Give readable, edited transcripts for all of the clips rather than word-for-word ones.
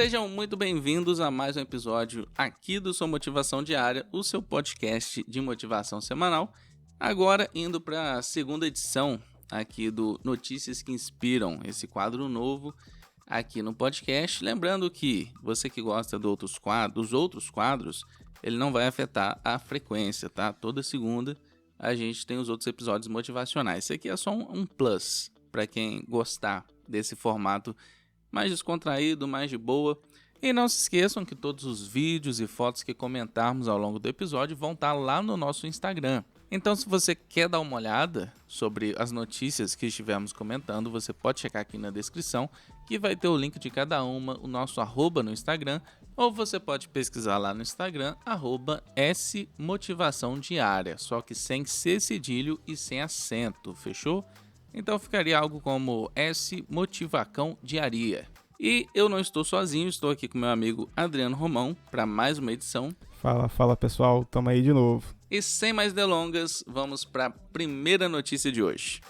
Sejam muito bem-vindos a mais um episódio aqui do Sua Motivação Diária, o seu podcast de motivação semanal. Agora indo para a segunda edição aqui do Notícias que Inspiram, esse quadro novo aqui no podcast. Lembrando que você que gosta dos outros quadros, ele não vai afetar a frequência, tá? Toda segunda a gente tem os outros episódios motivacionais. Esse aqui é só um plus para quem gostar desse formato mais descontraído, mais de boa. E não se esqueçam que todos os vídeos e fotos que comentarmos ao longo do episódio vão estar lá no nosso Instagram. Então, se você quer dar uma olhada sobre as notícias que estivermos comentando, você pode checar aqui na descrição, que vai ter o link de cada uma, o nosso arroba no Instagram, ou você pode pesquisar lá no Instagram, @smotivaçãodiária, só que sem C cedilho e sem acento, fechou? Então ficaria algo como S Motivacão Diaria. E eu não estou sozinho, estou aqui com meu amigo Adriano Romão para mais uma edição. Fala pessoal, tamo aí de novo. E sem mais delongas, vamos para a primeira notícia de hoje.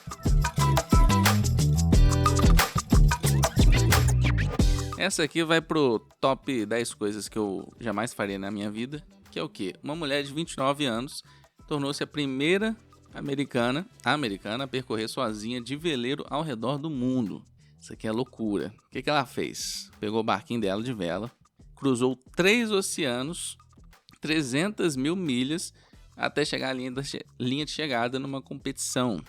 Essa aqui vai pro top 10 coisas que eu jamais faria na minha vida, que é o quê? Uma mulher de 29 anos tornou-se a primeira americana a percorrer sozinha de veleiro ao redor do mundo. Isso aqui é loucura. O que ela fez? Pegou o barquinho dela de vela, cruzou 3 oceanos, 300 mil milhas, até chegar à linha de chegada numa competição.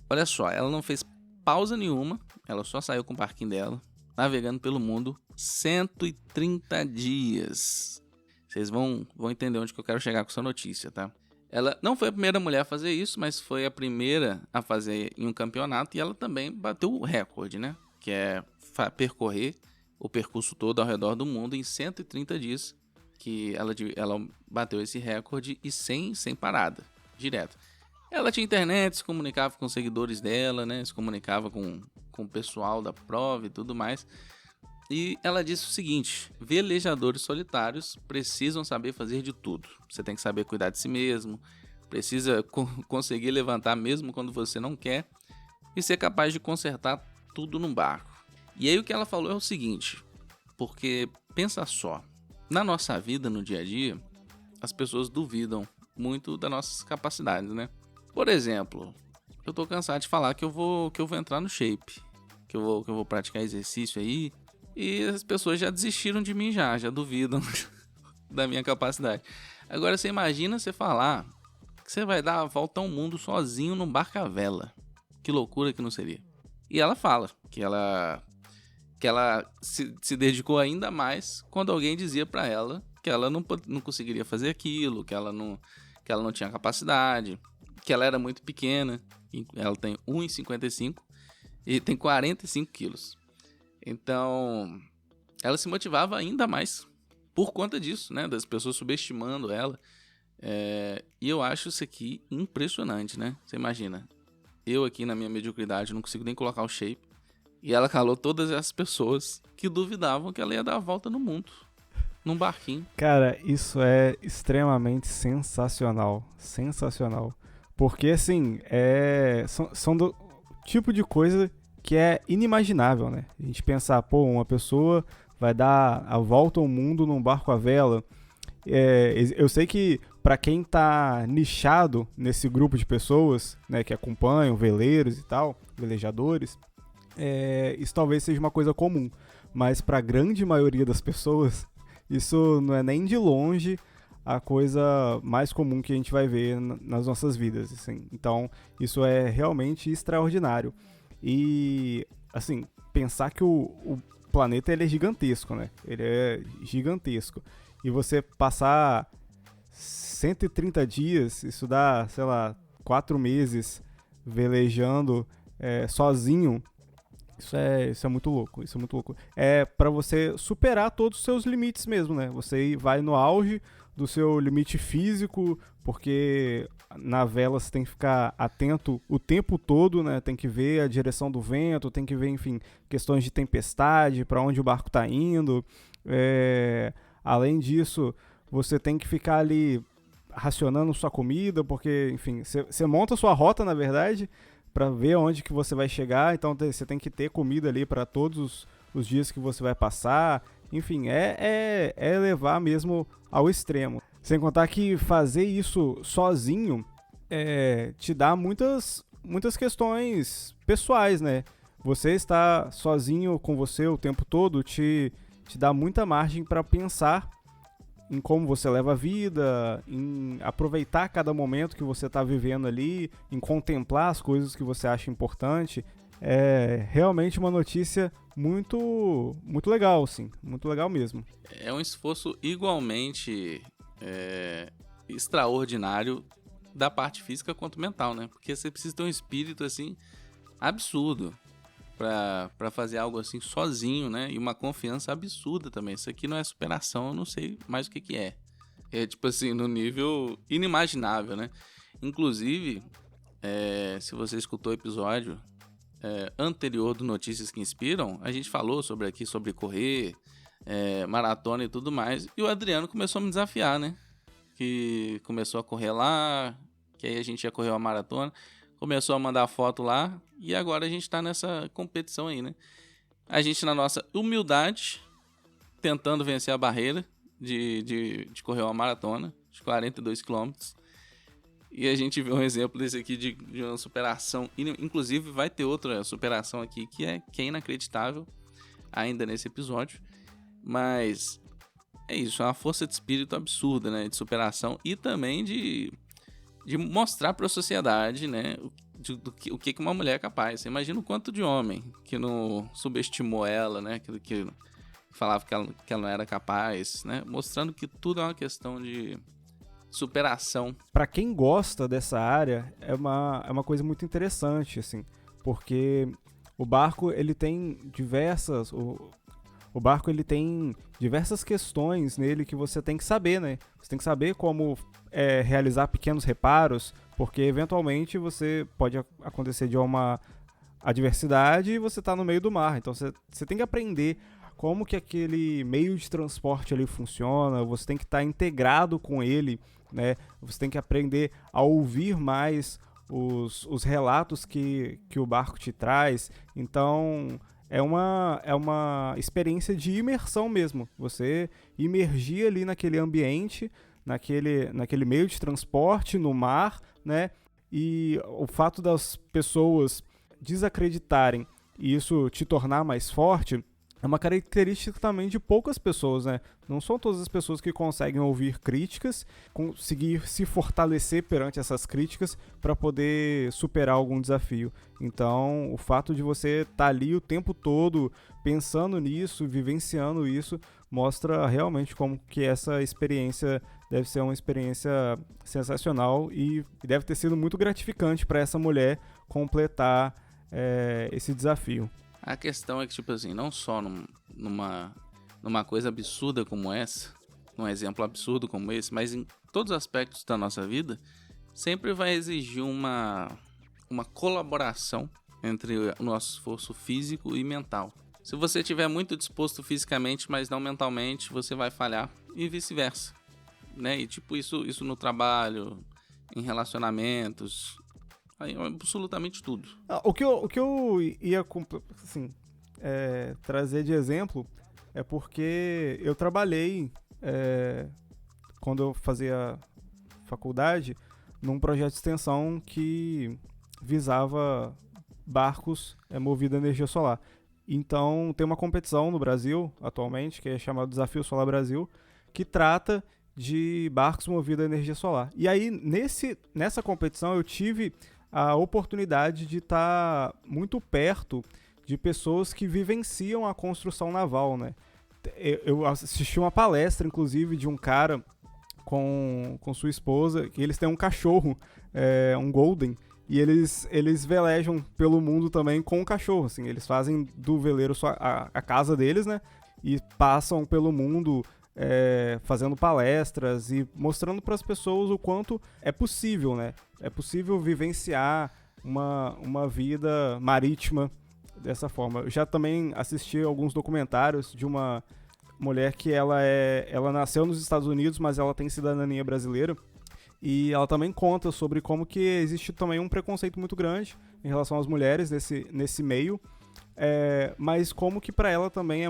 Olha só, ela não fez pausa nenhuma, ela só saiu com o barquinho dela, navegando pelo mundo 130 dias. Vocês vão entender onde que eu quero chegar com essa notícia, tá? Ela não foi a primeira mulher a fazer isso, mas foi a primeira a fazer em um campeonato e ela também bateu o recorde, né? Que é percorrer o percurso todo ao redor do mundo em 130 dias, que ela bateu esse recorde e sem parada, direto. Ela tinha internet, se comunicava com os seguidores dela, né? Se comunicava com o pessoal da prova e tudo mais. E ela disse o seguinte: velejadores solitários precisam saber fazer de tudo. Você tem que saber cuidar de si mesmo, precisa conseguir levantar mesmo quando você não quer e ser capaz de consertar tudo num barco. E aí o que ela falou é o seguinte, porque pensa só, na nossa vida, no dia a dia, as pessoas duvidam muito das nossas capacidades, né? Por exemplo, eu tô cansado de falar que eu vou entrar no shape, que eu vou praticar exercício aí, e as pessoas já desistiram de mim já duvidam da minha capacidade. Agora você imagina você falar que você vai dar a volta ao mundo sozinho num barco à vela. Que loucura que não seria. E ela fala que ela se dedicou ainda mais quando alguém dizia pra ela que ela não conseguiria fazer aquilo, que ela não tinha capacidade, que ela era muito pequena. Ela tem 1,55 e tem 45 quilos. Então, ela se motivava ainda mais por conta disso, né? Das pessoas subestimando ela. E eu acho isso aqui impressionante, né? Você imagina, eu aqui na minha mediocridade não consigo nem colocar o shape. E ela calou todas essas pessoas que duvidavam que ela ia dar a volta no mundo, num barquinho. Cara, isso é extremamente sensacional. Sensacional. Porque, assim, são do tipo de coisa que é inimaginável, né? A gente pensar, uma pessoa vai dar a volta ao mundo num barco à vela. Eu sei que para quem tá nichado nesse grupo de pessoas, né, que acompanham veleiros e tal, velejadores, isso talvez seja uma coisa comum. Mas para a grande maioria das pessoas, isso não é nem de longe a coisa mais comum que a gente vai ver nas nossas vidas, assim. Então, isso é realmente extraordinário. E, assim, pensar que o planeta ele é gigantesco, né? Ele é gigantesco. E você passar 130 dias, isso dá, 4 meses velejando sozinho, isso é muito louco, isso é muito louco. É pra você superar todos os seus limites mesmo, né? Você vai no auge do seu limite físico, porque na vela você tem que ficar atento o tempo todo, né? Tem que ver a direção do vento, tem que ver, enfim, questões de tempestade, para onde o barco está indo. Além disso, você tem que ficar ali racionando sua comida, porque, enfim, você monta sua rota, na verdade, para ver onde que você vai chegar, então você tem que ter comida ali para todos os dias que você vai passar, Enfim, é levar mesmo ao extremo. Sem contar que fazer isso sozinho te dá muitas questões pessoais, né? Você estar sozinho com você o tempo todo te dá muita margem para pensar em como você leva a vida, em aproveitar cada momento que você está vivendo ali, em contemplar as coisas que você acha importante. É realmente uma notícia muito legal, sim, muito legal mesmo. É um esforço igualmente extraordinário da parte física quanto mental, né? Porque você precisa ter um espírito assim absurdo pra fazer algo assim sozinho, né? E uma confiança absurda também. Isso aqui não é superação, eu não sei mais o que é. É tipo assim, no nível inimaginável, né? Inclusive, se você escutou o episódio anterior do Notícias que Inspiram, a gente falou sobre correr, maratona e tudo mais. E o Adriano começou a me desafiar, né? Que começou a correr lá, que aí a gente ia correr uma maratona. Começou a mandar foto lá e agora a gente tá nessa competição aí, né? A gente, na nossa humildade, tentando vencer a barreira de correr uma maratona de 42 quilômetros. E a gente vê um exemplo desse aqui de uma superação. Inclusive vai ter outra superação aqui que é inacreditável ainda nesse episódio. Mas é isso, é uma força de espírito absurda, né? De superação e também de mostrar para a sociedade, né, o que uma mulher é capaz. Você imagina o quanto de homem que não subestimou ela, né, que falava que ela não era capaz, né, mostrando que tudo é uma questão de superação. Para quem gosta dessa área, é uma coisa muito interessante, assim, porque o barco ele tem diversas questões nele que você tem que saber, né? Você tem que saber como realizar pequenos reparos, porque eventualmente pode acontecer de uma adversidade e você está no meio do mar. Então você tem que aprender como que aquele meio de transporte ali funciona, você tem que estar integrado com ele, né? Você tem que aprender a ouvir mais os relatos que o barco te traz. Então é uma experiência de imersão mesmo. Você imergir ali naquele ambiente, naquele meio de transporte, no mar, né? E o fato das pessoas desacreditarem e isso te tornar mais forte é uma característica também de poucas pessoas, né? Não são todas as pessoas que conseguem ouvir críticas, conseguir se fortalecer perante essas críticas para poder superar algum desafio. Então, o fato de você estar ali o tempo todo pensando nisso, vivenciando isso, mostra realmente como que essa experiência deve ser uma experiência sensacional e deve ter sido muito gratificante para essa mulher completar esse desafio. A questão é que, tipo assim, não só numa coisa absurda como essa, num exemplo absurdo como esse, mas em todos os aspectos da nossa vida, sempre vai exigir uma colaboração entre o nosso esforço físico e mental. Se você estiver muito disposto fisicamente, mas não mentalmente, você vai falhar e vice-versa, né? E tipo, isso no trabalho, em relacionamentos, absolutamente tudo. O que eu ia assim, trazer de exemplo é porque eu trabalhei quando eu fazia faculdade num projeto de extensão que visava barcos movidos a energia solar. Então tem uma competição no Brasil atualmente que é chamada Desafio Solar Brasil, que trata de barcos movidos a energia solar. E aí nessa competição eu tive a oportunidade de estar muito perto de pessoas que vivenciam a construção naval, né? Eu assisti uma palestra, inclusive, de um cara com sua esposa, que eles têm um cachorro, um Golden, e eles velejam pelo mundo também com o cachorro, assim, eles fazem do veleiro a casa deles, né? E passam pelo mundo fazendo palestras e mostrando para as pessoas o quanto é possível, né? É possível vivenciar uma vida marítima dessa forma. Eu já também assisti alguns documentários de uma mulher que ela nasceu nos Estados Unidos, mas ela tem cidadania brasileira. E ela também conta sobre como que existe também um preconceito muito grande em relação às mulheres nesse meio. mas como que pra ela também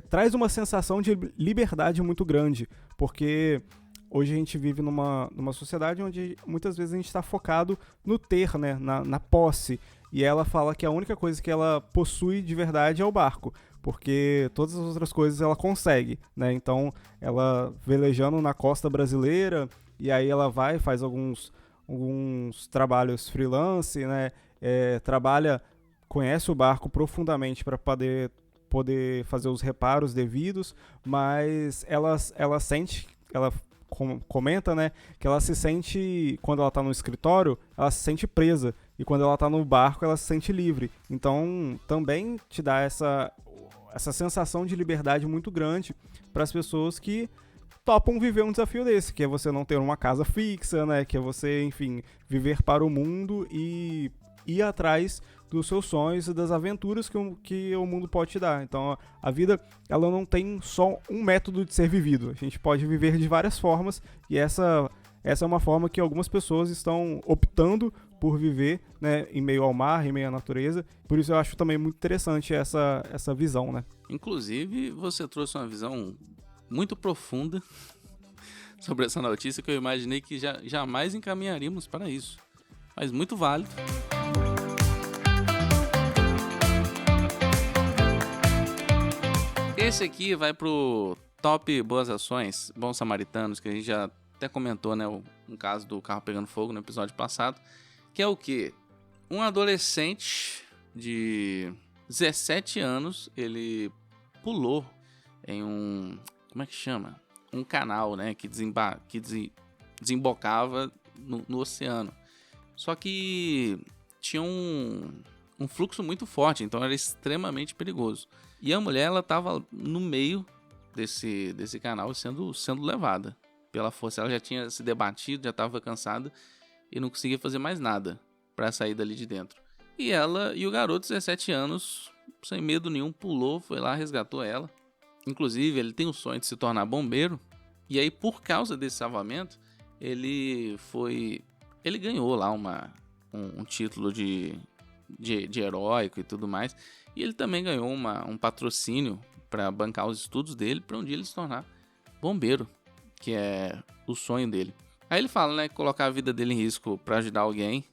traz uma sensação de liberdade muito grande, porque hoje a gente vive numa sociedade onde muitas vezes a gente está focado no ter, né, na posse, e ela fala que a única coisa que ela possui de verdade é o barco, porque todas as outras coisas ela consegue, né? Então ela velejando na costa brasileira, e aí ela vai e faz alguns trabalhos freelance, né? Conhece o barco profundamente para poder fazer os reparos devidos, mas ela sente, ela comenta, né, que ela se sente, quando ela tá no escritório, ela se sente presa, e quando ela tá no barco, ela se sente livre. Então, também te dá essa sensação de liberdade muito grande para as pessoas que topam viver um desafio desse, que é você não ter uma casa fixa, né, que é você, enfim, viver para o mundo e ir atrás dos seus sonhos e das aventuras que o mundo pode te dar. Então, a vida, ela não tem só um método de ser vivido. A gente pode viver de várias formas, e essa é uma forma que algumas pessoas estão optando por viver, né, em meio ao mar, em meio à natureza. Por isso eu acho também muito interessante essa visão, né? Inclusive, você trouxe uma visão muito profunda sobre essa notícia que eu imaginei que jamais encaminharíamos para isso. Mas muito válido. Esse aqui vai pro top boas ações, bons samaritanos, que a gente já até comentou, né, um caso do carro pegando fogo no episódio passado, que é o quê? Um adolescente de 17 anos, ele pulou em como é que chama? Um canal, né, que desembocava no oceano. Só que tinha um fluxo muito forte, então era extremamente perigoso. E a mulher, ela tava no meio desse canal sendo levada pela força. Ela já tinha se debatido, já estava cansada e não conseguia fazer mais nada para sair dali de dentro. E o garoto, 17 anos, sem medo nenhum, pulou, foi lá, resgatou ela. Inclusive, ele tem o sonho de se tornar bombeiro. E aí, por causa desse salvamento, ele ganhou lá um título de heróico e tudo mais. E ele também ganhou um patrocínio para bancar os estudos dele, para um dia ele se tornar bombeiro, que é o sonho dele. Aí ele fala, né, que colocar a vida dele em risco para ajudar alguém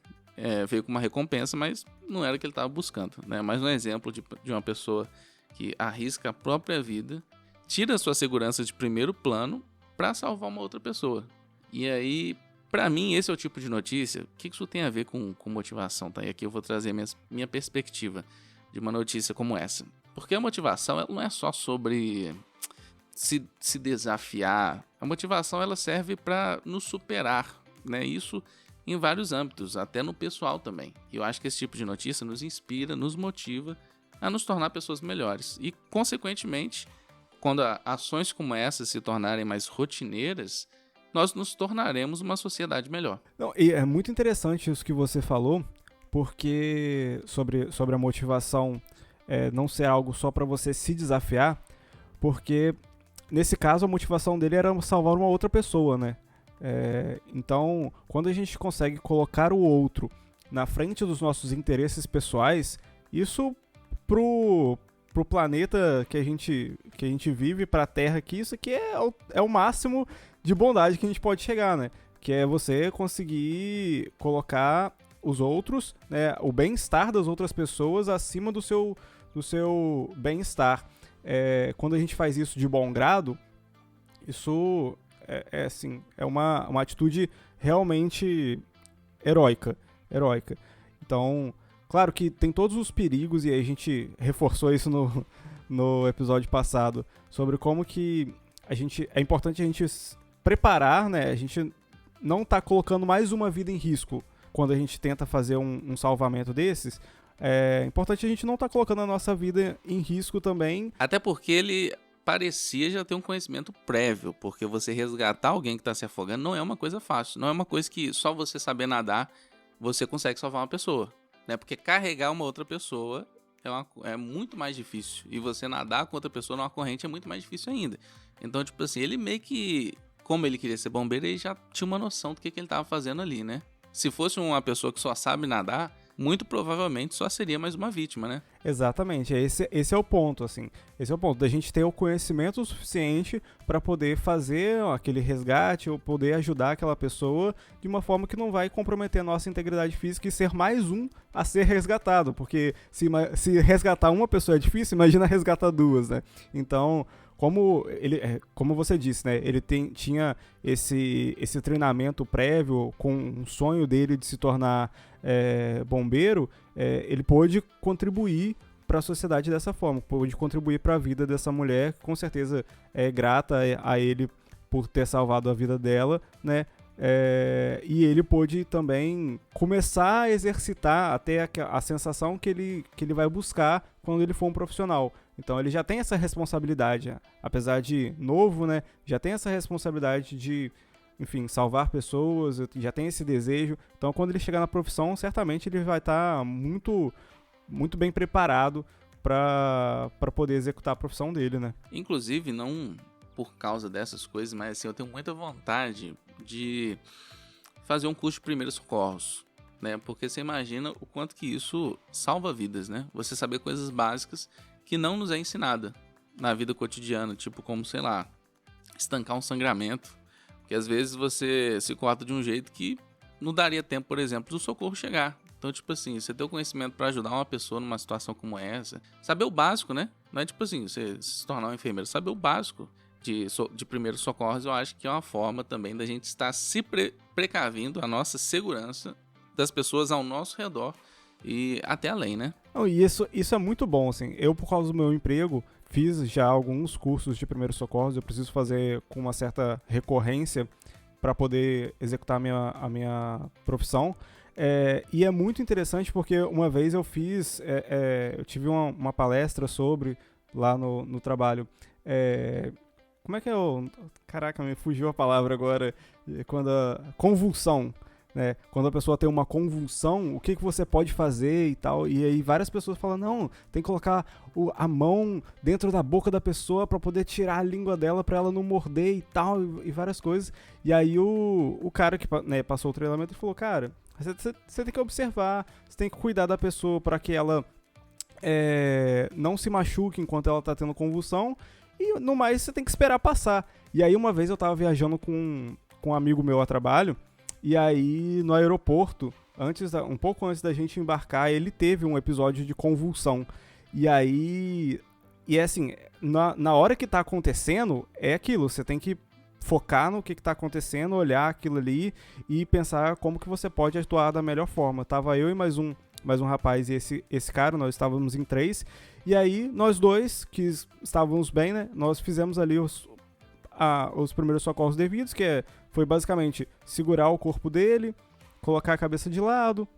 veio com uma recompensa, mas não era o que ele estava buscando, né? Mais um exemplo de uma pessoa que arrisca a própria vida, tira a sua segurança de primeiro plano para salvar uma outra pessoa. E aí, para mim, esse é o tipo de notícia. O que isso tem a ver com motivação? Tá? E aqui eu vou trazer minha perspectiva de uma notícia como essa. Porque a motivação, ela não é só sobre se desafiar. A motivação, ela serve para nos superar, né? Isso em vários âmbitos, até no pessoal também. E eu acho que esse tipo de notícia nos inspira, nos motiva a nos tornar pessoas melhores. E, consequentemente, quando ações como essas se tornarem mais rotineiras, nós nos tornaremos uma sociedade melhor. Não, e é muito interessante isso que você falou, porque sobre a motivação não ser algo só para você se desafiar, porque nesse caso a motivação dele era salvar uma outra pessoa, né? Então, quando a gente consegue colocar o outro na frente dos nossos interesses pessoais, isso pro planeta que a gente vive, pra Terra aqui, isso aqui é o máximo de bondade que a gente pode chegar, né? Que é você conseguir colocar os outros, né, o bem-estar das outras pessoas acima do seu bem-estar. Quando a gente faz isso de bom grado, isso assim, é uma atitude realmente heróica. Então, claro que tem todos os perigos, e a gente reforçou isso no episódio passado, sobre como que é importante a gente preparar, né? A gente não tá colocando mais uma vida em risco quando a gente tenta fazer um salvamento desses. É importante a gente não tá colocando a nossa vida em risco também. Até porque ele parecia já ter um conhecimento prévio, porque você resgatar alguém que está se afogando não é uma coisa fácil, não é uma coisa que só você saber nadar você consegue salvar uma pessoa, né? Porque carregar uma outra pessoa é muito mais difícil, e você nadar com outra pessoa numa corrente é muito mais difícil ainda. Então, tipo assim, ele meio que, como ele queria ser bombeiro, ele já tinha uma noção do que ele estava fazendo ali, né? Se fosse uma pessoa que só sabe nadar, muito provavelmente só seria mais uma vítima, né? Exatamente, esse é o ponto, assim. Esse é o ponto, da gente ter o conhecimento suficiente para poder fazer aquele resgate ou poder ajudar aquela pessoa de uma forma que não vai comprometer a nossa integridade física e ser mais um a ser resgatado, porque se resgatar uma pessoa é difícil, imagina resgatar duas, né? Então, como você disse, né? Ele tinha esse treinamento prévio com um sonho dele de se tornar bombeiro, ele pôde contribuir para a sociedade dessa forma, pôde contribuir para a vida dessa mulher, com certeza é grata a ele por ter salvado a vida dela, né? E ele pôde também começar a exercitar até a sensação que ele vai buscar quando ele for um profissional. Então ele já tem essa responsabilidade, apesar de novo, né? Já tem essa responsabilidade de, enfim, salvar pessoas, já tem esse desejo. Então quando ele chegar na profissão, certamente ele vai estar muito, muito bem preparado para poder executar a profissão dele, né? Inclusive, não por causa dessas coisas, mas assim, eu tenho muita vontade de fazer um curso de primeiros socorros, né? Porque você imagina o quanto que isso salva vidas, né? Você saber coisas básicas que não nos é ensinada na vida cotidiana, tipo como, sei lá, estancar um sangramento, porque às vezes você se corta de um jeito que não daria tempo, por exemplo, do socorro chegar. Então, tipo assim, você ter o conhecimento para ajudar uma pessoa numa situação como essa, saber o básico, né? Não é tipo assim, você se tornar um enfermeiro, saber o básico de primeiros socorros, eu acho que é uma forma também da gente estar se precavindo a nossa segurança das pessoas ao nosso redor e até além, né? E isso é muito bom, assim. Eu, por causa do meu emprego, fiz já alguns cursos de primeiros socorros. Eu preciso fazer com uma certa recorrência para poder executar a minha profissão. E é muito interessante porque uma vez eu fiz, eu tive uma palestra sobre, lá no trabalho, como é que é o... Caraca, me fugiu a palavra agora, quando convulsão. Né? Quando a pessoa tem uma convulsão, o que você pode fazer e tal, e aí várias pessoas falam, não, tem que colocar a mão dentro da boca da pessoa pra poder tirar a língua dela pra ela não morder e tal, e várias coisas. E aí o cara que, né, passou o treinamento falou, cara, você tem que observar, você tem que cuidar da pessoa pra que ela não se machuque enquanto ela tá tendo convulsão, e no mais você tem que esperar passar. E aí uma vez eu tava viajando com um amigo meu a trabalho, e aí, no aeroporto, um pouco antes da gente embarcar, ele teve um episódio de convulsão. E aí... E é assim, na hora que tá acontecendo, é aquilo. Você tem que focar no que tá acontecendo, olhar aquilo ali e pensar como que você pode atuar da melhor forma. Tava eu e mais um rapaz e esse cara, nós estávamos em 3. E aí, nós dois, que estávamos bem, né? Nós fizemos ali os primeiros socorros devidos, que foi basicamente segurar o corpo dele, colocar a cabeça de lado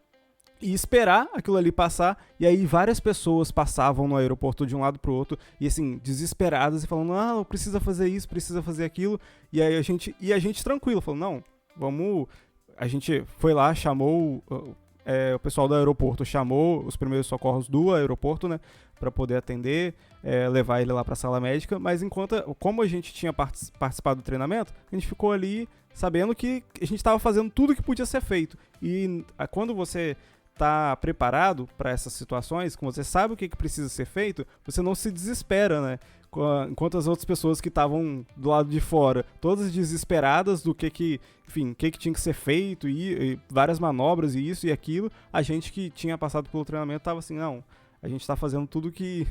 e esperar aquilo ali passar. E aí várias pessoas passavam no aeroporto de um lado pro outro e assim, desesperadas e falando, precisa fazer isso, precisa fazer aquilo. E aí a gente tranquilo, falou, não, vamos... A gente foi lá, chamou... o pessoal do aeroporto chamou os primeiros socorros do aeroporto, né, para poder atender, levar ele lá para a sala médica, mas como a gente tinha participado do treinamento, a gente ficou ali sabendo que a gente estava fazendo tudo que podia ser feito. E quando você está preparado para essas situações, quando você sabe o que precisa ser feito, você não se desespera, né? Enquanto as outras pessoas que estavam do lado de fora, todas desesperadas do enfim, o que tinha que ser feito e várias manobras e isso e aquilo, a gente que tinha passado pelo treinamento tava assim, não, a gente tá fazendo tudo que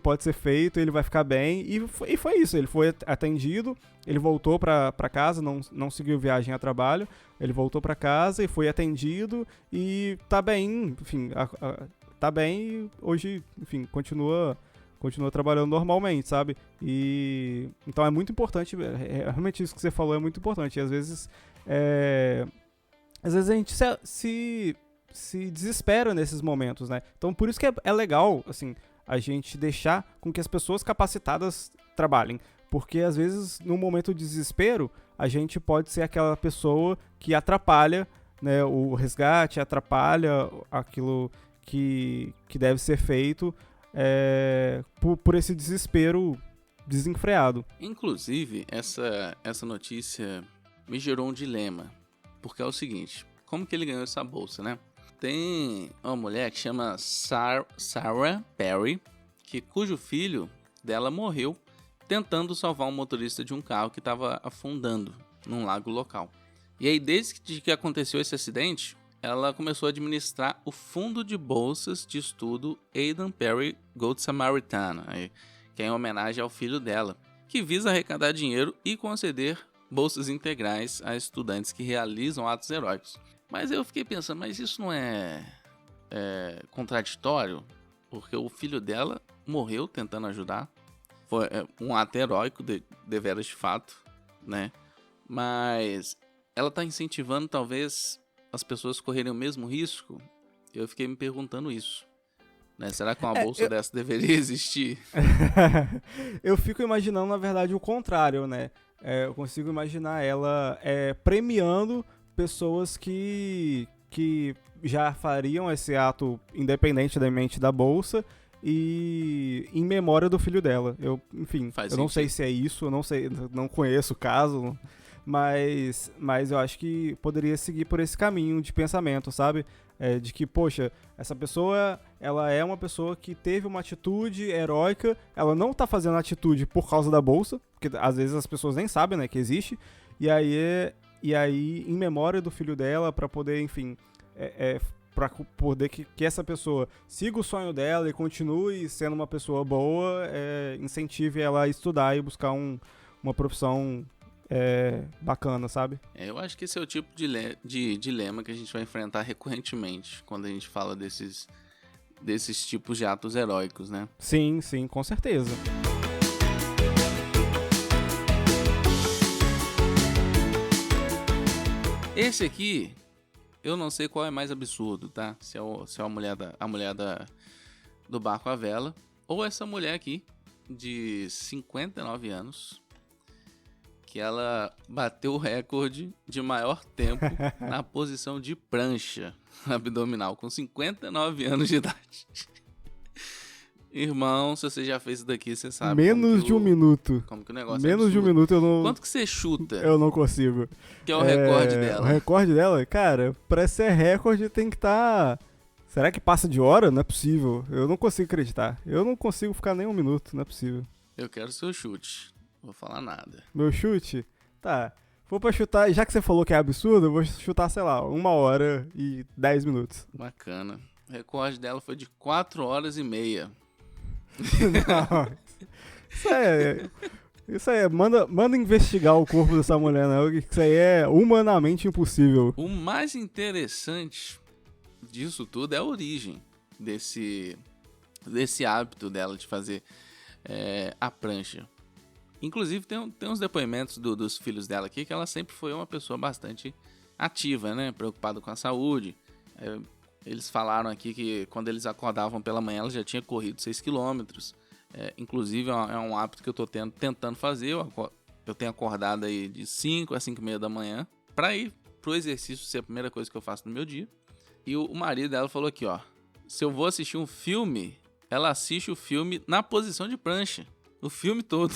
pode ser feito, ele vai ficar bem, e foi isso, ele foi atendido, ele voltou pra casa, não seguiu viagem a trabalho, ele voltou pra casa e foi atendido e tá bem, enfim, tá bem e hoje, enfim, continua trabalhando normalmente, sabe? E então é muito importante, realmente isso que você falou é muito importante. E às vezes a gente se desespera nesses momentos, né? Então por isso que é legal, assim, a gente deixar com que as pessoas capacitadas trabalhem. Porque às vezes, no momento de desespero, a gente pode ser aquela pessoa que atrapalha, né, o resgate, atrapalha aquilo que deve ser feito, por esse desespero desenfreado. Inclusive, essa notícia me gerou um dilema, porque é o seguinte, como que ele ganhou essa bolsa, né? Tem uma mulher que chama Sarah Perry, cujo filho dela morreu tentando salvar um motorista de um carro que estava afundando num lago local. E aí, desde que aconteceu esse acidente, ela começou a administrar o fundo de bolsas de estudo Aidan Perry Good Samaritan, que é em homenagem ao filho dela, que visa arrecadar dinheiro e conceder bolsas integrais a estudantes que realizam atos heróicos. Mas eu fiquei pensando, mas isso não é contraditório? Porque o filho dela morreu tentando ajudar. Foi um ato heróico, deveras de fato, né? Mas ela está incentivando, talvez, as pessoas correrem o mesmo risco? Eu fiquei me perguntando isso. Né? Será que uma bolsa dessa deveria existir? Eu fico imaginando, na verdade, o contrário, né? Eu consigo imaginar ela premiando pessoas que já fariam esse ato independentemente da bolsa e em memória do filho dela. Enfim, eu não sei se é isso, eu não sei, não conheço o caso, mas eu acho que poderia seguir por esse caminho de pensamento, sabe? De que, poxa, essa pessoa, ela é uma pessoa que teve uma atitude heróica, ela não tá fazendo a atitude por causa da bolsa, porque às vezes as pessoas nem sabem, né, que existe, e aí em memória do filho dela, pra poder, enfim, pra poder que essa pessoa siga o sonho dela e continue sendo uma pessoa boa, incentive ela a estudar e buscar uma profissão bacana, sabe? Eu acho que esse é o tipo de dilema que a gente vai enfrentar recorrentemente quando a gente fala desses tipos de atos heróicos, né? Sim, com certeza. Esse aqui, eu não sei qual é mais absurdo, tá? Se é a mulher do barco à vela, ou essa mulher aqui, de 59 anos, que ela bateu o recorde de maior tempo na posição de prancha abdominal, com 59 anos de idade. Irmão, se você já fez isso daqui, você sabe. Menos de um minuto. Como que o negócio Menos de um minuto eu não... Quanto que você chuta? Eu não consigo. Que é o recorde dela? O recorde dela? Cara, pra ser recorde tem que estar... Será que passa de hora? Não é possível. Eu não consigo acreditar. Eu não consigo ficar nem um minuto, não é possível. Eu quero seu chute. Não vou falar nada. Meu chute? Tá. Vou pra chutar, já que você falou que é absurdo, eu vou chutar, sei lá, 1 hora e 10 minutos. Bacana. O recorde dela foi de 4 horas e meia. Não. Isso aí, manda investigar o corpo dessa mulher, não. Isso aí é humanamente impossível. O mais interessante disso tudo é a origem desse hábito dela de fazer a prancha. Inclusive tem uns depoimentos dos filhos dela aqui que ela sempre foi uma pessoa bastante ativa, né? Preocupada com a saúde. Eles falaram aqui que quando eles acordavam pela manhã ela já tinha corrido 6 km. Inclusive é um hábito que eu tô tentando fazer. Eu tenho acordado aí de 5 a 5:30 da manhã para ir pro exercício ser a primeira coisa que eu faço no meu dia. E o marido dela falou aqui, ó. Se eu vou assistir um filme, ela assiste o filme na posição de prancha. O filme todo.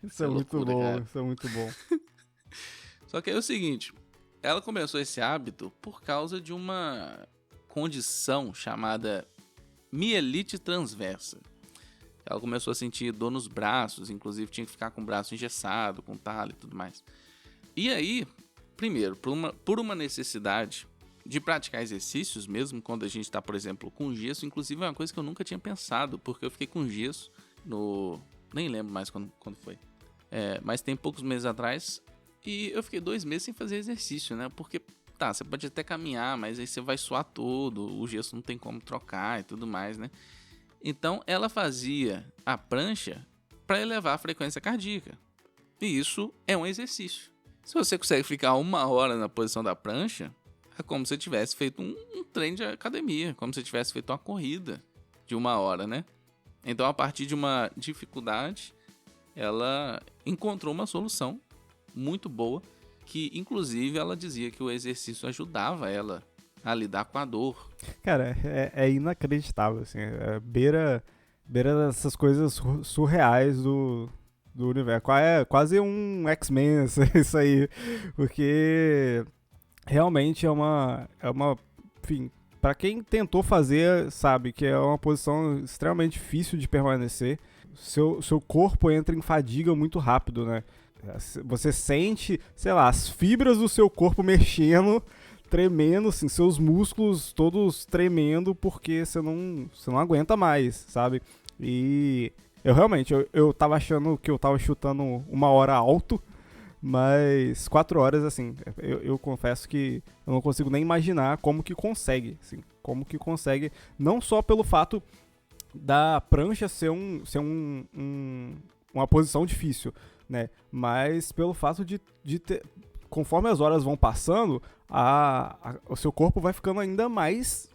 Isso é muito loucura, bom, cara. Isso é muito bom. Só que é o seguinte, ela começou esse hábito por causa de uma condição chamada mielite transversa. Ela começou a sentir dor nos braços, inclusive tinha que ficar com o braço engessado, com tala e tudo mais. E aí, primeiro, por uma necessidade de praticar exercícios, mesmo quando a gente está, por exemplo, com gesso, inclusive é uma coisa que eu nunca tinha pensado, porque eu fiquei com gesso nem lembro mais quando foi. Mas tem poucos meses atrás, e eu fiquei 2 meses sem fazer exercício, né? Porque, você pode até caminhar, mas aí você vai suar todo, o gesso não tem como trocar e tudo mais, né? Então, ela fazia a prancha para elevar a frequência cardíaca. E isso é um exercício. Se você consegue ficar 1 hora na posição da prancha, é como se você tivesse feito um treino de academia, como se você tivesse feito uma corrida de 1 hora, né? Então, a partir de uma dificuldade, ela encontrou uma solução muito boa, que inclusive ela dizia que o exercício ajudava ela a lidar com a dor. Cara, é inacreditável, assim, beira dessas coisas surreais do universo. Quase um X-Men isso aí, porque realmente enfim, para quem tentou fazer, sabe que é uma posição extremamente difícil de permanecer. Seu corpo entra em fadiga muito rápido, né? Você sente, sei lá, as fibras do seu corpo mexendo, tremendo, assim, seus músculos todos tremendo porque você não aguenta mais, sabe? E eu tava achando que eu tava chutando 1 hora alto, mas 4 horas, assim, eu confesso que eu não consigo nem imaginar como que consegue, assim, não só pelo fato da prancha ser uma posição difícil, né, mas pelo fato de ter, conforme as horas vão passando, o seu corpo vai ficando ainda mais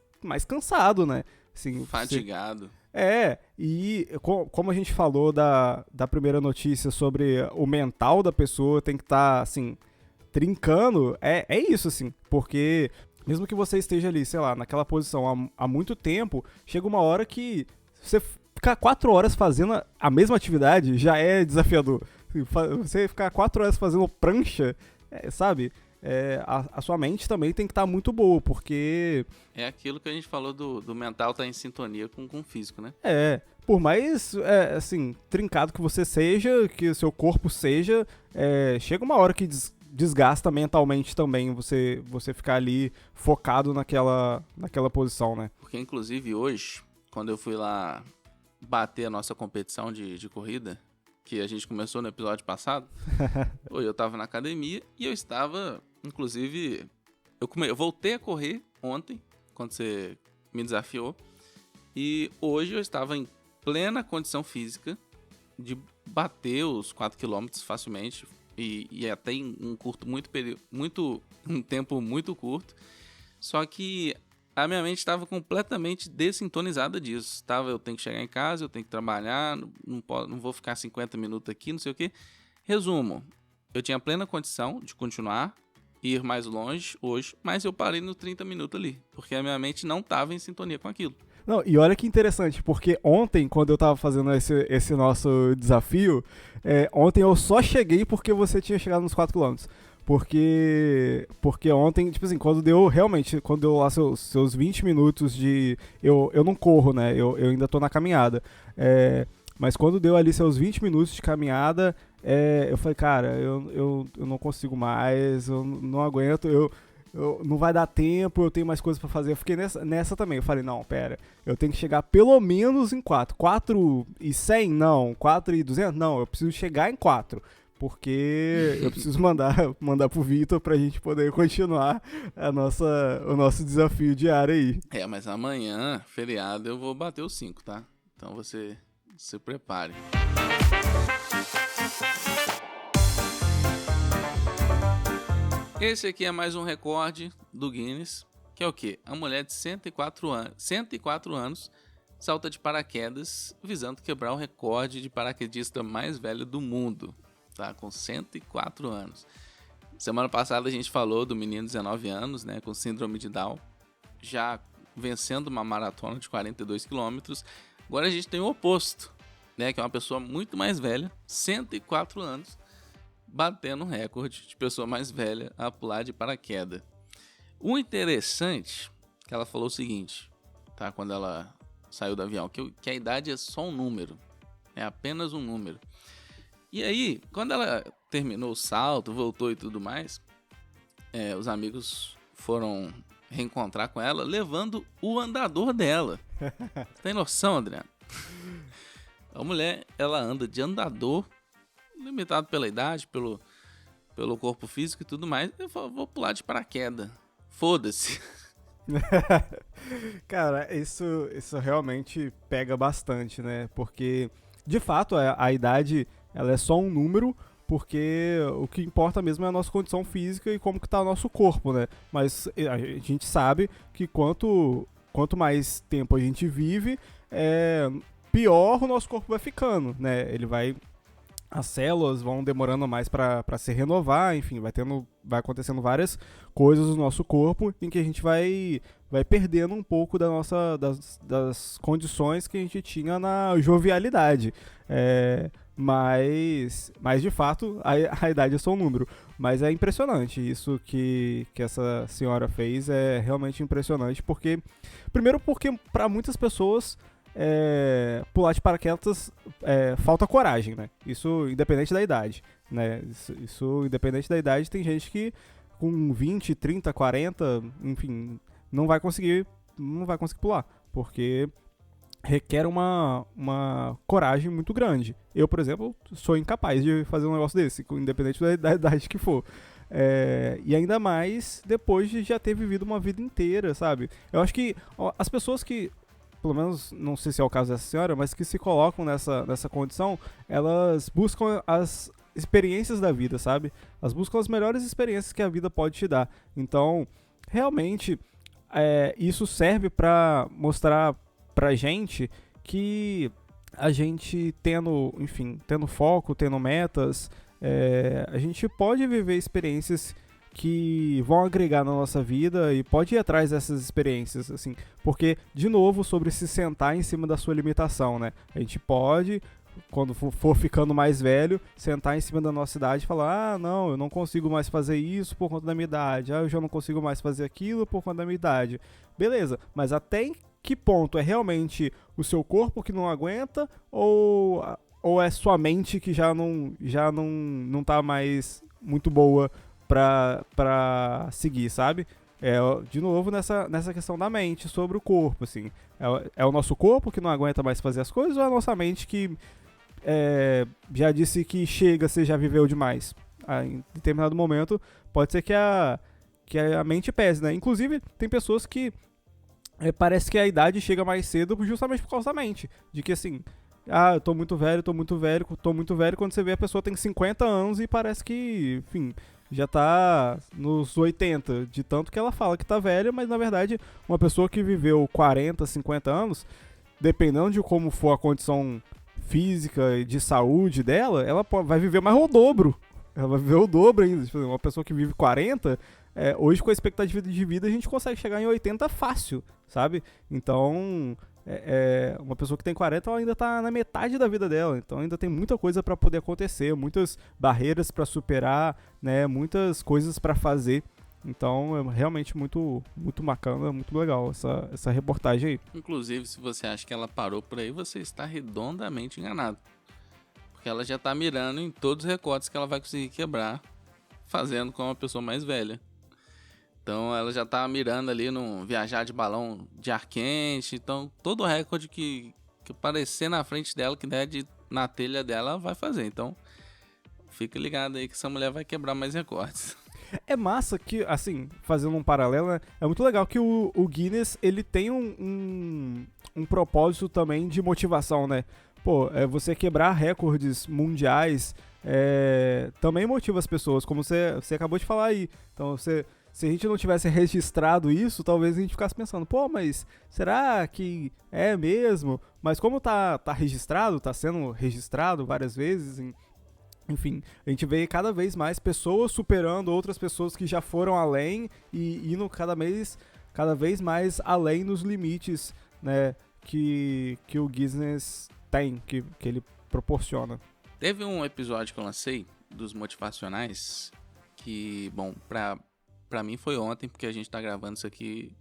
cansado, né, assim, Fatigado. E como a gente falou da primeira notícia sobre o mental da pessoa tem que estar, assim, trincando, é isso, assim, porque mesmo que você esteja ali, sei lá, naquela posição há muito tempo, chega uma hora que você ficar 4 horas fazendo a mesma atividade já é desafiador. Você ficar 4 horas fazendo prancha, sabe? A sua mente também tem que estar muito boa, porque... É aquilo que a gente falou do mental estar em sintonia com o físico, né? Por mais, assim, trincado que você seja, que o seu corpo seja, chega uma hora que desgasta mentalmente também você ficar ali focado naquela posição, né? Porque, inclusive, hoje, quando eu fui lá bater a nossa competição de corrida, que a gente começou no episódio passado, eu tava na academia e eu estava, inclusive, eu voltei a correr ontem, quando você me desafiou, e hoje eu estava em plena condição física de bater os 4 km facilmente, e até em um um tempo muito curto, só que a minha mente estava completamente dessintonizada disso. Eu tenho que chegar em casa, eu tenho que trabalhar, não vou ficar 50 minutos aqui, não sei o quê. Resumo, eu tinha plena condição de continuar, ir mais longe hoje, mas eu parei no 30 minutos ali, porque a minha mente não estava em sintonia com aquilo. Não, e olha que interessante, porque ontem, quando eu tava fazendo esse nosso desafio, ontem eu só cheguei porque você tinha chegado nos 4 km. Porque ontem, tipo assim, quando deu lá seus 20 minutos de... Eu não corro, né? Eu ainda tô na caminhada. Mas quando deu ali seus 20 minutos de caminhada, eu falei, cara, eu não consigo mais, eu não aguento, não vai dar tempo, eu tenho mais coisas pra fazer. Eu fiquei nessa também. Eu falei, não, pera, eu tenho que chegar pelo menos em 4. 4,100? Não. 4,200? Não, eu preciso chegar em 4. Porque eu preciso mandar pro Vitor pra gente poder continuar o nosso desafio diário aí. Mas amanhã, feriado, eu vou bater os 5, tá? Então você se prepare. Esse aqui é mais um recorde do Guinness, que é o quê? A mulher de 104 anos salta de paraquedas visando quebrar o recorde de paraquedista mais velho do mundo. Tá, com 104 anos. Semana passada a gente falou do menino de 19 anos, né, com síndrome de Down, já vencendo uma maratona de 42 quilômetros. Agora a gente tem o oposto, né, que é uma pessoa muito mais velha, 104 anos, batendo um recorde de pessoa mais velha a pular de paraquedas. O interessante é que ela falou o seguinte, tá, quando ela saiu do avião, que a idade é só um número, é apenas um número. E aí, quando ela terminou o salto, voltou e tudo mais, os amigos foram reencontrar com ela, levando o andador dela. Tem noção, Adriano? A mulher, ela anda de andador, limitado pela idade, pelo corpo físico e tudo mais. Eu falo, vou pular de paraquedas. Foda-se. Cara, isso realmente pega bastante, né? Porque, de fato, a idade... ela é só um número, porque o que importa mesmo é a nossa condição física e como que tá o nosso corpo, né? Mas a gente sabe que quanto mais tempo a gente vive, pior o nosso corpo vai ficando, né? As células vão demorando mais para se renovar, enfim, vai acontecendo várias coisas no nosso corpo em que a gente vai perdendo um pouco das condições que a gente tinha na jovialidade. Mas de fato, a idade é só um número. Mas é impressionante. Isso que essa senhora fez é realmente impressionante. Primeiro porque para muitas pessoas pular de paraquedas falta coragem, né? Isso independente da idade, né? Isso independente da idade, tem gente que com 20, 30, 40, enfim, não vai conseguir pular. Porque requer uma coragem muito grande. Eu, por exemplo, sou incapaz de fazer um negócio desse, independente da idade que for. E ainda mais depois de já ter vivido uma vida inteira, sabe? Eu acho que as pessoas que, pelo menos, não sei se é o caso dessa senhora, mas que se colocam nessa condição, elas buscam as experiências da vida, sabe? Elas buscam as melhores experiências que a vida pode te dar. Então, realmente, isso serve pra mostrar pra gente que a gente tendo foco, tendo metas, a gente pode viver experiências que vão agregar na nossa vida e pode ir atrás dessas experiências, assim, porque, de novo, sobre se sentar em cima da sua limitação, né? A gente pode, quando for ficando mais velho, sentar em cima da nossa idade e falar, não, eu não consigo mais fazer isso por conta da minha idade, eu já não consigo mais fazer aquilo por conta da minha idade. Beleza, mas até em que ponto é realmente o seu corpo que não aguenta ou é sua mente que já não tá mais muito boa pra seguir, sabe? De novo nessa questão da mente sobre o corpo, assim. É o nosso corpo que não aguenta mais fazer as coisas ou é a nossa mente que já disse que chega, você já viveu demais? Em determinado momento pode ser que a mente pese, né? Inclusive, tem pessoas que parece que a idade chega mais cedo justamente por causa da mente. De que assim, eu tô muito velho, quando você vê a pessoa tem 50 anos e parece que, enfim, já tá nos 80, de tanto que ela fala que tá velha, mas na verdade uma pessoa que viveu 40, 50 anos, dependendo de como for a condição física e de saúde dela, ela vai viver mais o dobro. Ela vai viver o dobro ainda. Tipo, uma pessoa que vive 40, hoje com a expectativa de vida a gente consegue chegar em 80 fácil, sabe? Então, uma pessoa que tem 40, ela ainda tá na metade da vida dela, então ainda tem muita coisa para poder acontecer, muitas barreiras para superar, né? Muitas coisas para fazer. Então é realmente muito, muito bacana, muito legal essa reportagem aí. Inclusive, se você acha que ela parou por aí, você está redondamente enganado. Porque ela já tá mirando em todos os recordes que ela vai conseguir quebrar, fazendo com uma pessoa mais velha. Então ela já tá mirando ali no viajar de balão de ar quente. Então todo recorde que aparecer na frente dela, que der na telha dela, ela vai fazer. Então fica ligado aí que essa mulher vai quebrar mais recordes. É massa que, assim, fazendo um paralelo, né, é muito legal que o Guinness, ele tem um propósito também de motivação, né? Pô, você quebrar recordes mundiais também motiva as pessoas, como você acabou de falar aí. Então, se a gente não tivesse registrado isso, talvez a gente ficasse pensando, pô, mas será que é mesmo? Mas como tá registrado, tá sendo registrado várias vezes, enfim, a gente vê cada vez mais pessoas superando outras pessoas que já foram além e indo cada vez mais além nos limites, né, que o Guinness tem, que ele proporciona. Teve um episódio que eu lancei dos motivacionais que, bom, pra mim foi ontem, porque a gente tá gravando isso aqui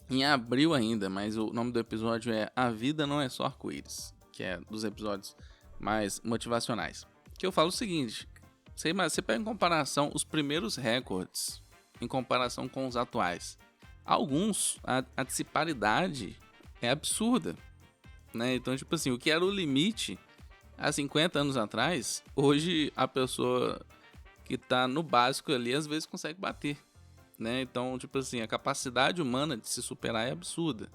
em abril ainda, mas o nome do episódio é A Vida Não É Só Arco-Íris, que é dos episódios mais motivacionais. Que eu falo o seguinte, você pega em comparação os primeiros recordes, em comparação com os atuais. Alguns, a disparidade é absurda, né? Então, tipo assim, o que era o limite há 50 anos atrás, hoje a pessoa que tá no básico ali, às vezes consegue bater, né? Então, tipo assim, a capacidade humana de se superar é absurda.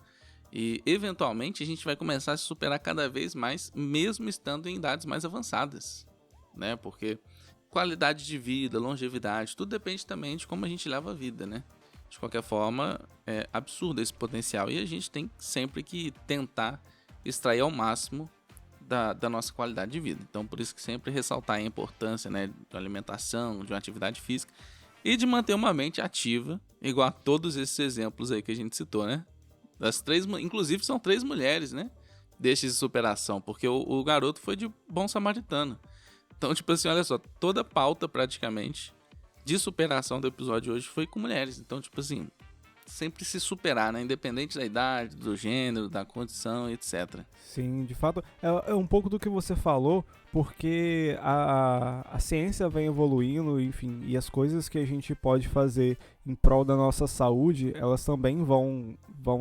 E, eventualmente, a gente vai começar a se superar cada vez mais, mesmo estando em idades mais avançadas, né? Porque qualidade de vida, longevidade, tudo depende também de como a gente leva a vida, né? De qualquer forma, é absurdo esse potencial e a gente tem sempre que tentar extrair ao máximo da nossa qualidade de vida. Então, por isso que sempre ressaltar a importância, né, da alimentação, de uma atividade física e de manter uma mente ativa, igual a todos esses exemplos aí que a gente citou, né? Inclusive são 3 mulheres, né? deixe de superação, porque o garoto foi de bom samaritano. Então, tipo assim, olha só, toda a pauta praticamente de superação do episódio de hoje foi com mulheres. Então, tipo assim, sempre se superar, né? Independente da idade, do gênero, da condição, etc. Sim, de fato, é um pouco do que você falou, porque a ciência vem evoluindo, enfim, e as coisas que a gente pode fazer em prol da nossa saúde, elas também vão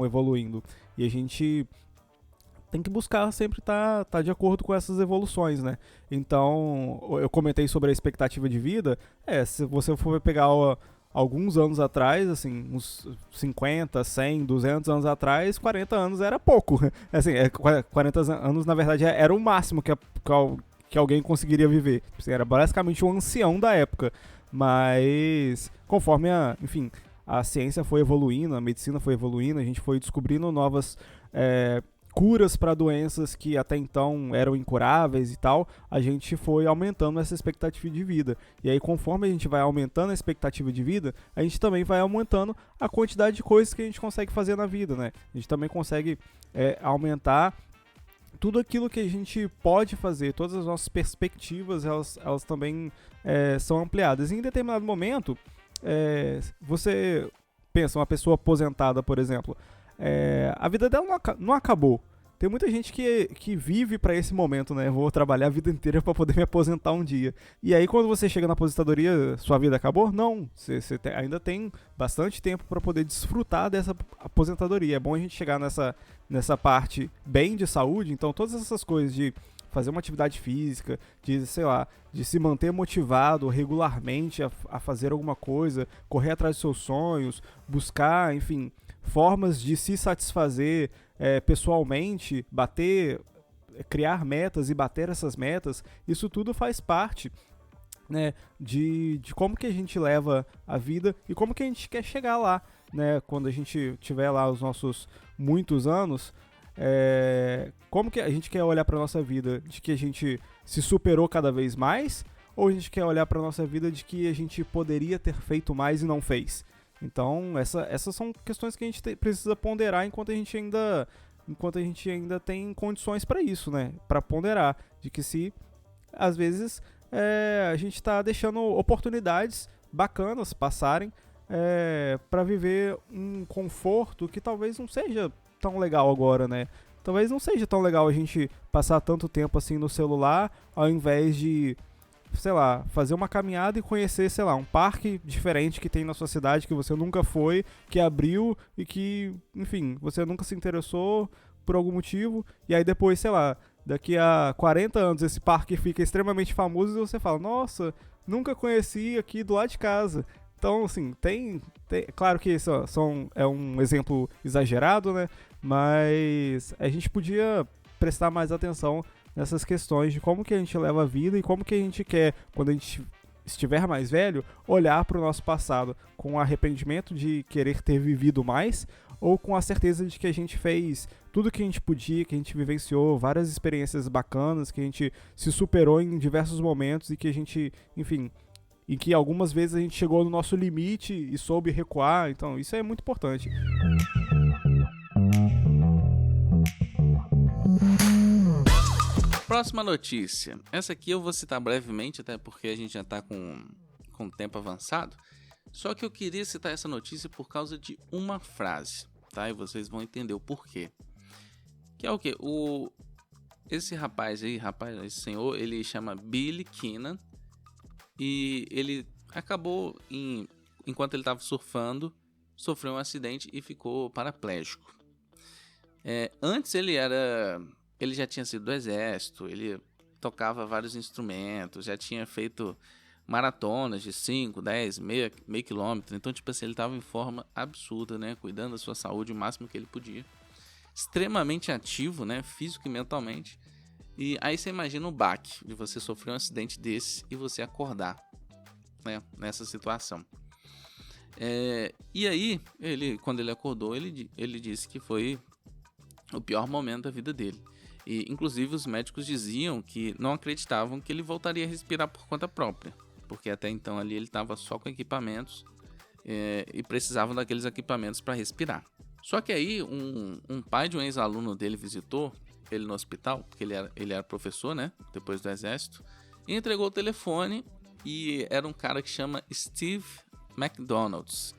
evoluindo. E a gente tem que buscar sempre tá de acordo com essas evoluções, né? Então, eu comentei sobre a expectativa de vida. Se você for pegar alguns anos atrás, assim, uns 50, 100, 200 anos atrás, 40 anos era pouco. Assim, 40 anos, na verdade, era o máximo que alguém conseguiria viver. Assim, era basicamente um ancião da época. Mas, conforme enfim, a ciência foi evoluindo, a medicina foi evoluindo, a gente foi descobrindo novas curas para doenças que até então eram incuráveis e tal, a gente foi aumentando essa expectativa de vida. E aí, conforme a gente vai aumentando a expectativa de vida, a gente também vai aumentando a quantidade de coisas que a gente consegue fazer na vida, né? A gente também consegue aumentar tudo aquilo que a gente pode fazer, todas as nossas perspectivas, elas também são ampliadas. E em determinado momento, você pensa, uma pessoa aposentada, por exemplo, a vida dela não acabou. Tem muita gente que vive para esse momento, né? Vou trabalhar a vida inteira para poder me aposentar um dia. E aí, quando você chega na aposentadoria, sua vida acabou? Não. Você ainda tem bastante tempo para poder desfrutar dessa aposentadoria. É bom a gente chegar nessa parte bem de saúde. Então, todas essas coisas de fazer uma atividade física, de, sei lá, de se manter motivado regularmente a fazer alguma coisa, correr atrás dos seus sonhos, buscar, enfim, formas de se satisfazer pessoalmente, criar metas e bater essas metas, isso tudo faz parte, né, de como que a gente leva a vida e como que a gente quer chegar lá, né, quando a gente tiver lá os nossos muitos anos, como que a gente quer olhar para nossa vida, de que a gente se superou cada vez mais, ou a gente quer olhar para nossa vida de que a gente poderia ter feito mais e não fez. Então, essas são questões que a gente precisa ponderar enquanto a gente ainda tem condições para isso, né? Para ponderar, de que se, às vezes, a gente está deixando oportunidades bacanas passarem para viver um conforto que talvez não seja tão legal agora, né? Talvez não seja tão legal a gente passar tanto tempo assim no celular, ao invés de, sei lá, fazer uma caminhada e conhecer, sei lá, um parque diferente que tem na sua cidade que você nunca foi, que abriu e que, enfim, você nunca se interessou por algum motivo, e aí depois, sei lá, daqui a 40 anos esse parque fica extremamente famoso e você fala, nossa, nunca conheci aqui do lado de casa. Então, assim, tem claro que isso é um exemplo exagerado, né? Mas a gente podia prestar mais atenção nessas questões de como que a gente leva a vida e como que a gente quer, quando a gente estiver mais velho, olhar para o nosso passado com arrependimento de querer ter vivido mais ou com a certeza de que a gente fez tudo que a gente podia, que a gente vivenciou várias experiências bacanas, que a gente se superou em diversos momentos e que a gente, enfim, em que algumas vezes a gente chegou no nosso limite e soube recuar. Então isso é muito importante. Próxima notícia. Essa aqui eu vou citar brevemente, até porque a gente já está com tempo avançado. Só que eu queria citar essa notícia por causa de uma frase, tá? E vocês vão entender o porquê. Que é o quê? Esse esse senhor, ele chama Billy Keenan. E ele acabou, enquanto ele estava surfando, sofreu um acidente e ficou paraplégico. Antes ele já tinha sido do exército, ele tocava vários instrumentos, já tinha feito maratonas de 5, 10, meio quilômetro. Então, tipo assim, ele estava em forma absurda, né? Cuidando da sua saúde o máximo que ele podia. Extremamente ativo, né? Físico e mentalmente. E aí você imagina o baque de você sofrer um acidente desse e você acordar, né, nessa situação. E aí, quando ele acordou, ele disse que foi o pior momento da vida dele. E, inclusive, os médicos diziam que não acreditavam que ele voltaria a respirar por conta própria, porque até então ali ele estava só com equipamentos e precisavam daqueles equipamentos para respirar. Só que aí um pai de um ex-aluno dele visitou ele no hospital, porque ele era professor, né? Depois do exército. E entregou o telefone e era um cara que chama Steve McDonald.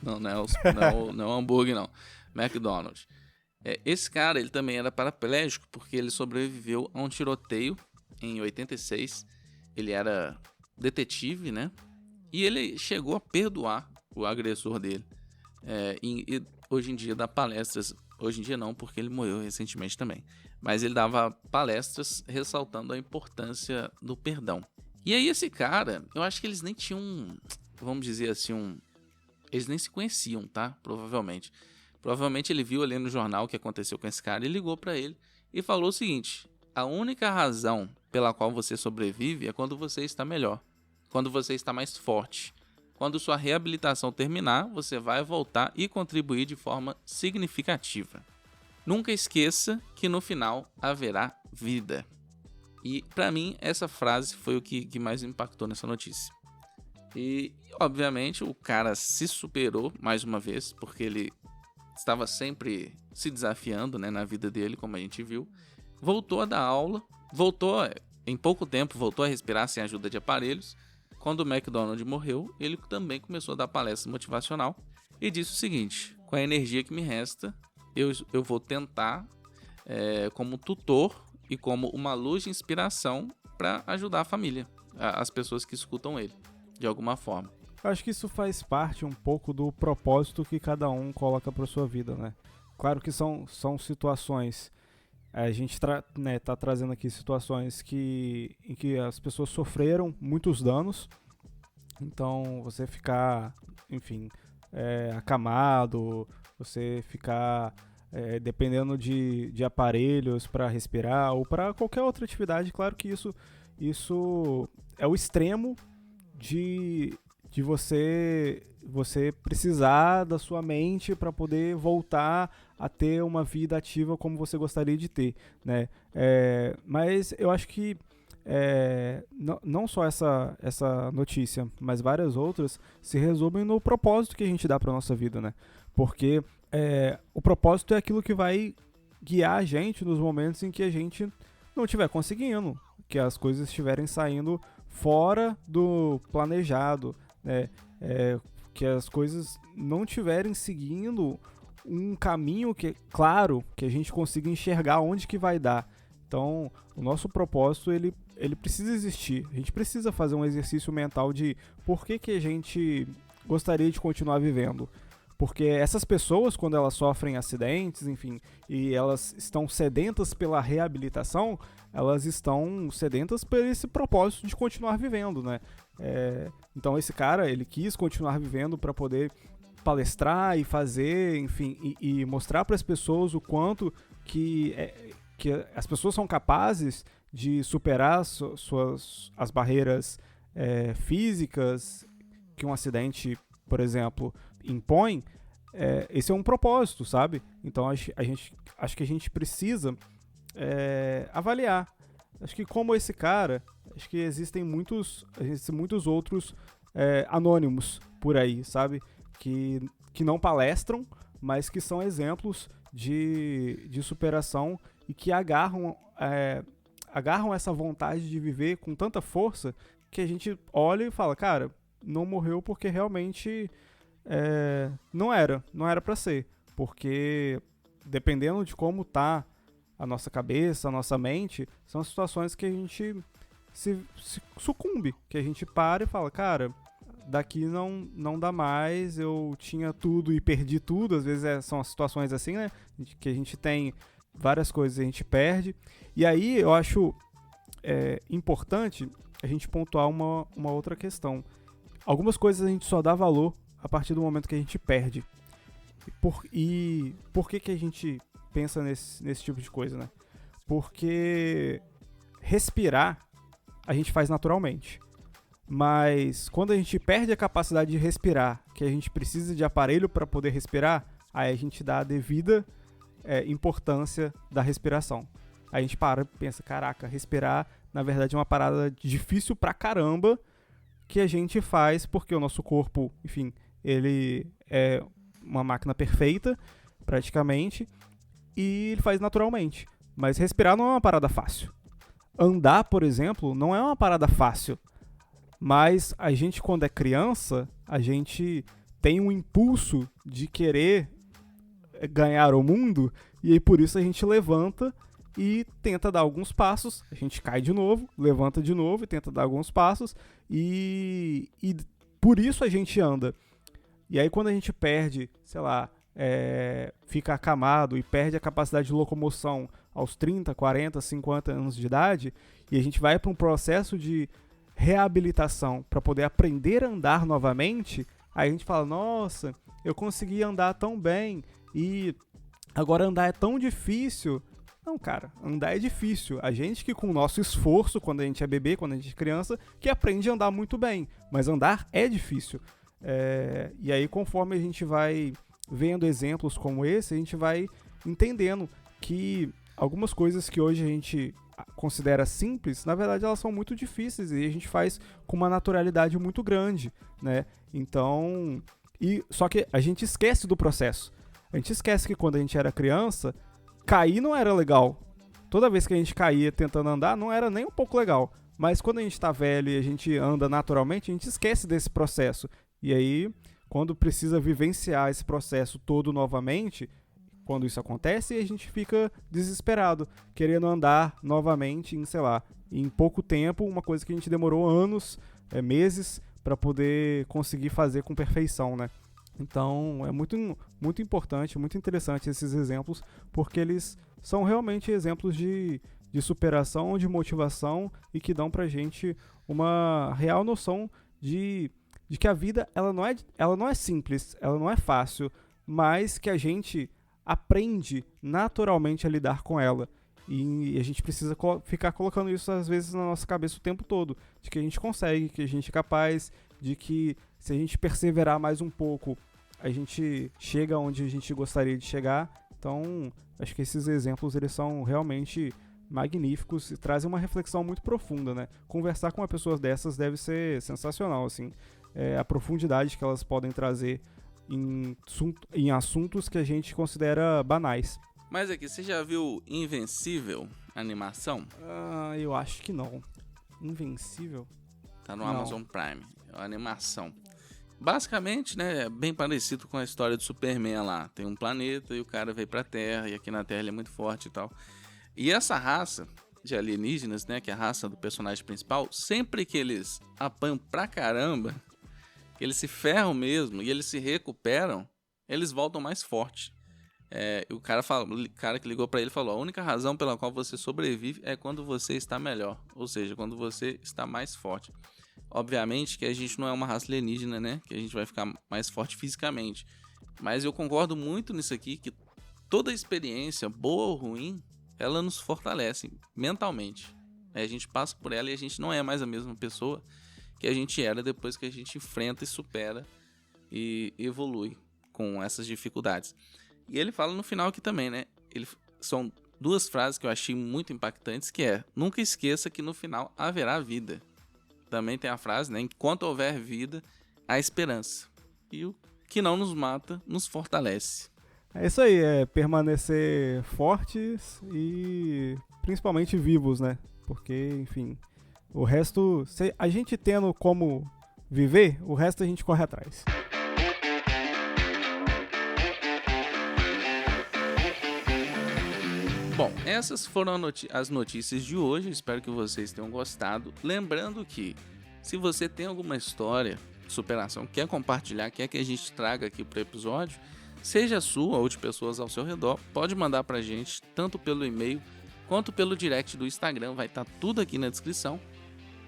Não é o hambúrguer, não. McDonald. Esse cara, ele também era paraplégico porque ele sobreviveu a um tiroteio em 86. Ele era detetive, né? E ele chegou a perdoar o agressor dele. E hoje em dia dá palestras. Hoje em dia não, porque ele morreu recentemente também. Mas ele dava palestras ressaltando a importância do perdão. E aí esse cara, eu acho que eles nem tinham, vamos dizer assim, eles nem se conheciam, tá? Provavelmente. Provavelmente ele viu ali no jornal o que aconteceu com esse cara e ligou pra ele e falou o seguinte: a única razão pela qual você sobrevive é quando você está melhor, quando você está mais forte. Quando sua reabilitação terminar, você vai voltar e contribuir de forma significativa. Nunca esqueça que no final haverá vida. E para mim essa frase foi o que mais me impactou nessa notícia. E obviamente o cara se superou mais uma vez, porque ele estava sempre se desafiando, né, na vida dele, como a gente viu. Voltou a dar aula, em pouco tempo voltou a respirar sem ajuda de aparelhos. Quando o McDonald morreu, ele também começou a dar palestra motivacional e disse o seguinte: com a energia que me resta, eu vou tentar, como tutor e como uma luz de inspiração para ajudar a família, as pessoas que escutam ele, de alguma forma. Eu acho que isso faz parte um pouco do propósito que cada um coloca para sua vida, né? Claro que são situações, a gente tá trazendo aqui situações em que as pessoas sofreram muitos danos, então você ficar, enfim, acamado, você ficar dependendo de aparelhos para respirar ou para qualquer outra atividade, claro que isso é o extremo de você precisar da sua mente para poder voltar a ter uma vida ativa como você gostaria de ter, né? Mas eu acho que não só essa notícia, mas várias outras se resumem no propósito que a gente dá para nossa vida, né? Porque o propósito é aquilo que vai guiar a gente nos momentos em que a gente não estiver conseguindo, que as coisas estiverem saindo fora do planejado, né? Que as coisas não estiverem seguindo um caminho claro, que a gente consiga enxergar onde que vai dar. Então, o nosso propósito, ele precisa existir. A gente precisa fazer um exercício mental de por que a gente gostaria de continuar vivendo. Porque essas pessoas, quando elas sofrem acidentes, enfim, e elas estão sedentas pela reabilitação, elas estão sedentas por esse propósito de continuar vivendo, né? Então esse cara, ele quis continuar vivendo para poder palestrar e fazer, enfim, e mostrar para as pessoas o quanto que as pessoas são capazes de superar as barreiras físicas que um acidente, por exemplo, impõe. Esse é um propósito, sabe? Então acho que a gente precisa avaliar. Acho que como esse cara, acho que existem muitos outros anônimos por aí, sabe? Que não palestram, mas que são exemplos de superação e que agarram essa vontade de viver com tanta força que a gente olha e fala, cara, não morreu porque realmente não era pra ser. Porque dependendo de como tá a nossa cabeça, a nossa mente, são situações que a gente se sucumbe, que a gente para e fala, cara, daqui não dá mais, eu tinha tudo e perdi tudo. Às vezes são as situações assim, né, que a gente tem várias coisas e a gente perde. E aí eu acho importante a gente pontuar uma outra questão. Algumas coisas a gente só dá valor a partir do momento que a gente perde. E por que a gente pensa nesse tipo de coisa, né? Porque respirar a gente faz naturalmente. Mas quando a gente perde a capacidade de respirar, que a gente precisa de aparelho para poder respirar, aí a gente dá a devida importância da respiração. Aí a gente para e pensa, caraca, respirar na verdade é uma parada difícil pra caramba que a gente faz porque o nosso corpo, enfim, ele é uma máquina perfeita, praticamente, e ele faz naturalmente. Mas respirar não é uma parada fácil. Andar, por exemplo, não é uma parada fácil. Mas a gente, quando é criança, a gente tem um impulso de querer ganhar o mundo, e aí por isso a gente levanta e tenta dar alguns passos, a gente cai de novo, levanta de novo e tenta dar alguns passos, e por isso a gente anda. E aí quando a gente perde, sei lá, fica acamado e perde a capacidade de locomoção aos 30, 40, 50 anos de idade, e a gente vai para um processo de reabilitação para poder aprender a andar novamente, aí a gente fala, nossa, eu consegui andar tão bem e agora andar é tão difícil. Não, cara, andar é difícil. A gente que com o nosso esforço, quando a gente é bebê, quando a gente é criança, que aprende a andar muito bem, mas andar é difícil. E aí conforme a gente vai vendo exemplos como esse, a gente vai entendendo que algumas coisas que hoje a gente considera simples, na verdade elas são muito difíceis e a gente faz com uma naturalidade muito grande, né? Então, só que a gente esquece do processo. A gente esquece que quando a gente era criança, cair não era legal. Toda vez que a gente caía tentando andar, não era nem um pouco legal. Mas quando a gente tá velho e a gente anda naturalmente, a gente esquece desse processo. E aí, quando precisa vivenciar esse processo todo novamente, quando isso acontece, a gente fica desesperado, querendo andar novamente em, sei lá, em pouco tempo, uma coisa que a gente demorou anos, meses, para poder conseguir fazer com perfeição, né? Então, é muito, muito importante, muito interessante esses exemplos, porque eles são realmente exemplos de superação, de motivação e que dão pra gente uma real noção de que a vida ela não é simples, ela não é fácil, mas que a gente aprende naturalmente a lidar com ela. E a gente precisa ficar colocando isso às vezes na nossa cabeça o tempo todo, de que a gente consegue, que a gente é capaz, de que se a gente perseverar mais um pouco, a gente chega onde a gente gostaria de chegar. Então, acho que esses exemplos eles são realmente magníficos e trazem uma reflexão muito profunda, né? Conversar com uma pessoa dessas deve ser sensacional, assim. A profundidade que elas podem trazer em assuntos que a gente considera banais. Mas aqui, você já viu Invencível, animação? Eu acho que não. Invencível? Tá no Não. Amazon Prime, é uma animação. Basicamente, né, é bem parecido com a história do Superman lá. Tem um planeta e o cara veio pra Terra, e aqui na Terra ele é muito forte e tal. E essa raça de alienígenas, né, que é a raça do personagem principal, sempre que eles apanham pra caramba, que eles se ferram mesmo e eles se recuperam, eles voltam mais forte. O cara que ligou pra ele falou: a única razão pela qual você sobrevive é quando você está melhor, ou seja, quando você está mais forte. Obviamente que a gente não é uma raça alienígena, né, que a gente vai ficar mais forte fisicamente, mas eu concordo muito nisso aqui, que toda experiência, boa ou ruim, ela nos fortalece mentalmente. A gente passa por ela e a gente não é mais a mesma pessoa que a gente era depois que a gente enfrenta e supera e evolui com essas dificuldades. E ele fala no final aqui também, né? São duas frases que eu achei muito impactantes, que é: nunca esqueça que no final haverá vida. Também tem a frase, né? Enquanto houver vida, há esperança. E o que não nos mata, nos fortalece. É isso aí, permanecer fortes e principalmente vivos, né? Porque, enfim, o resto, se a gente tendo como viver, o resto a gente corre atrás. Bom, essas foram as notícias de hoje, espero que vocês tenham gostado. Lembrando que, se você tem alguma história de superação, quer compartilhar, quer que a gente traga aqui para o episódio, seja sua ou de pessoas ao seu redor, pode mandar pra gente, tanto pelo e-mail quanto pelo direct do Instagram, vai estar tudo aqui na descrição.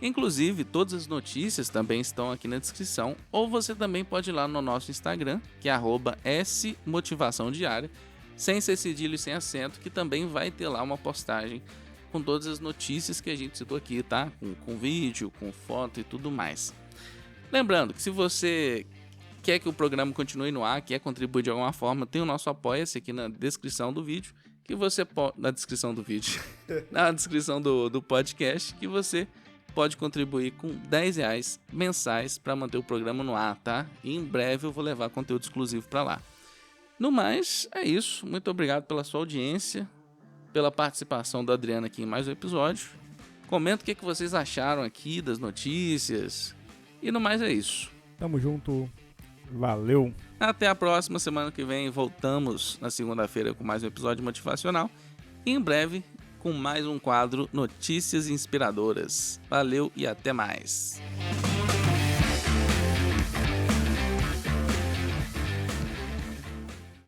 Inclusive, todas as notícias também estão aqui na descrição, ou você também pode ir lá no nosso Instagram, que é @smotivaçãodiária, sem ser cedilho e sem acento, que também vai ter lá uma postagem com todas as notícias que a gente citou aqui, tá? Com vídeo, com foto e tudo mais. Lembrando que se você quer que o programa continue no ar, quer contribuir de alguma forma, tem o nosso Apoia-se aqui na descrição do vídeo, que você pode... Na descrição do vídeo. Na descrição do podcast, que você pode contribuir com R$10 mensais para manter o programa no ar, tá? E em breve eu vou levar conteúdo exclusivo para lá. No mais, é isso. Muito obrigado pela sua audiência, pela participação da Adriana aqui em mais um episódio. Comenta o que vocês acharam aqui das notícias. E no mais é isso. Tamo junto. Valeu. Até a próxima semana que vem. Voltamos na segunda-feira com mais um episódio motivacional. E em breve com mais um quadro Notícias Inspiradoras. Valeu e até mais.